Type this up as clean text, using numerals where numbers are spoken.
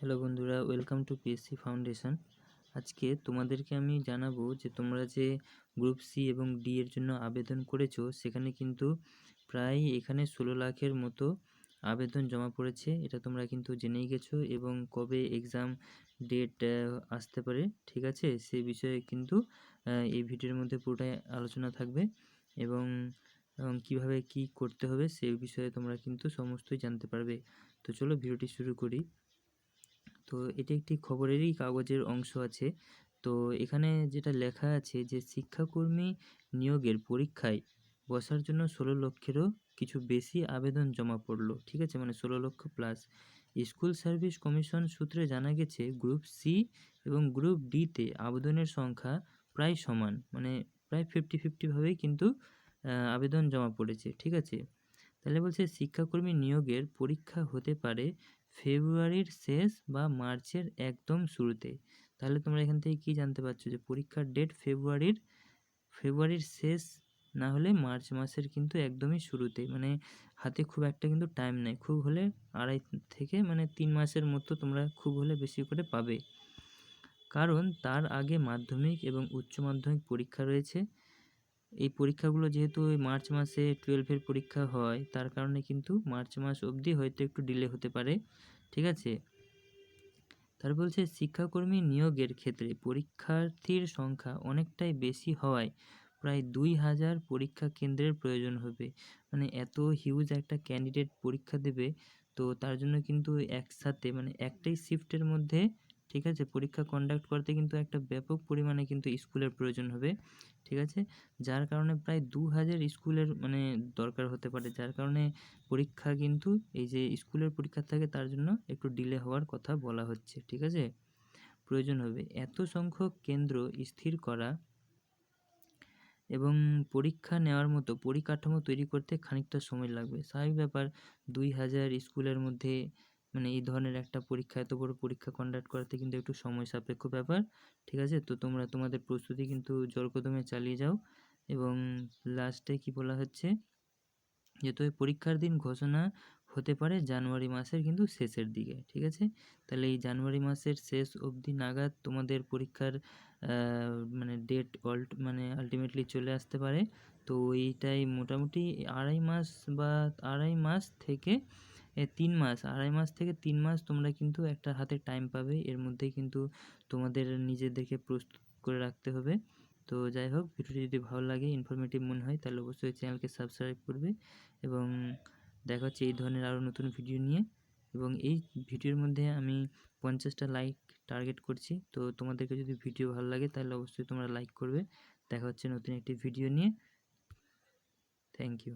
Hello বন্ধুরা, welcome to PSC foundation. আজকে তোমাদেরকে আমি জানাবো যে তোমরা যে গ্রুপ সি এবং ডি এর জন্য আবেদন করেছো, সেখানে কিন্তু প্রায় এখানে 16 লাখের মতো আবেদন জমা পড়েছে। এটা তোমরা কিন্তু জেনেই গেছো, এবং কবে এক্সাম ডেট আসতে পারে, ঠিক আছে, সেই বিষয়ে কিন্তু এই ভিডিওর মধ্যে পুরোটাই আলোচনা থাকবে, এবং কীভাবে কী করতে হবে সেই বিষয়ে তোমরা কিন্তু সমস্তই জানতে পারবে। তো চলো ভিডিওটি শুরু করি। তো এটি একটি খবরেরই কাগজের অংশ আছে। তো এখানে যেটা লেখা আছে যে শিক্ষাকর্মী নিয়োগের পরীক্ষায় বসার জন্য 16 লক্ষেরও কিছু বেশি আবেদন জমা পড়লো, ঠিক আছে, মানে 16 লক্ষ প্লাস। স্কুল সার্ভিস কমিশন সূত্রে জানা গেছে গ্রুপ সি এবং গ্রুপ ডিতে আবেদনের সংখ্যা প্রায় সমান, মানে প্রায় 50-50ভাবেই কিন্তু আবেদন জমা পড়েছে, ঠিক আছে। তাহলে বলছে শিক্ষাকর্মী নিয়োগের পরীক্ষা হতে পারে ফেব্রুয়ারির শেষ বা মার্চের একদম শুরুতে। তাহলে তোমরা এখান থেকে কি জানতে পারছো যে পরীক্ষার ডেট ফেব্রুয়ারির শেষ না হলে মার্চ মাসের কিন্তু একদমই শুরুতে, মানে হাতে খুব একটা কিন্তু টাইম নেই, খুব হলে 2.5 থেকে 3 মাসের মতো তোমরা খুব হলে বেশি করে পাবে। কারণ তার আগে মাধ্যমিক এবং উচ্চ মাধ্যমিক পরীক্ষা রয়েছে। এই পরীক্ষাগুলো যেহেতু ওই মার্চ মাসে 12-এর পরীক্ষা হয়, তার কারণে কিন্তু মার্চ মাস অবধি হয়তো একটু ডিলে হতে পারে, ঠিক আছে। তার বলছে শিক্ষাকর্মী নিয়োগের ক্ষেত্রে পরীক্ষার্থীর সংখ্যা অনেকটাই বেশি হওয়ায় প্রায় 2000 পরীক্ষা কেন্দ্রের প্রয়োজন হবে। মানে এত হিউজ একটা ক্যান্ডিডেট পরীক্ষা দেবে, তো তার জন্য কিন্তু একসাথে একটাই শিফটের মধ্যে, ঠিক আছে, পরীক্ষা কন্ডাক্ট করতে কিন্তু একটা ব্যাপক পরিমাণে কিন্তু স্কুলের প্রয়োজন হবে, ঠিক আছে। যার কারণে প্রায় 2000 স্কুলের দরকার হতে পারে, যার কারণে পরীক্ষা কিন্তু এই যে স্কুলের পরীক্ষা থাকে তার জন্য একটু ডিলে হওয়ার কথা বলা হচ্ছে, ঠিক আছে। প্রয়োজন হবে এত সংখ্যক কেন্দ্র স্থির করা এবং পরীক্ষা নেওয়ার মতো পরিকাঠামো তৈরি করতে খানিকটা সময় লাগবে। স্বাভাবিক ব্যাপার, 2000 স্কুলের মধ্যে এই ধরনের একটা পরীক্ষা, এত বড় পরীক্ষা কন্ডাক্ট করাতে কিন্তু একটু সময় সাপেক্ষ ব্যাপার, ঠিক আছে। তো তোমরা তোমাদের প্রস্তুতি কিন্তু জোরকদমে চালিয়ে যাও। এবং লাস্টে কি বলা হচ্ছে যে তো পরীক্ষার দিন ঘোষণা হতে পারে জানুয়ারি মাসের কিন্তু শেষের দিকে, ঠিক আছে। তাহলে এই জানুয়ারি মাসের শেষ অবধি নাগাদ তোমাদের পরীক্ষার ডেট আলটিমেটলি চলে আসতে পারে। তো এইটাই মোটামুটি আড়াই মাস থেকে 3 মাস তোমরা কিন্তু একটা হাতে টাইম পাবে। এর মধ্যেই কিন্তু তোমাদের নিজেদেরকে প্রস্তুত করে রাখতে হবে। তো যাই হোক, ভিডিওটি যদি ভালো লাগে, ইনফরমেটিভ মনে হয়, তাহলে অবশ্যই চ্যানেলকে সাবস্ক্রাইব করবে, এবং দেখা হচ্ছে এই ধরনের আরও নতুন ভিডিও নিয়ে। এবং এই ভিডিওর মধ্যে আমি 50টা লাইক টার্গেট করছি। তো তোমাদেরকে যদি ভিডিও ভালো লাগে তাহলে অবশ্যই তোমরা লাইক করবে। দেখা হচ্ছে নতুন একটি ভিডিও নিয়ে। Thank you.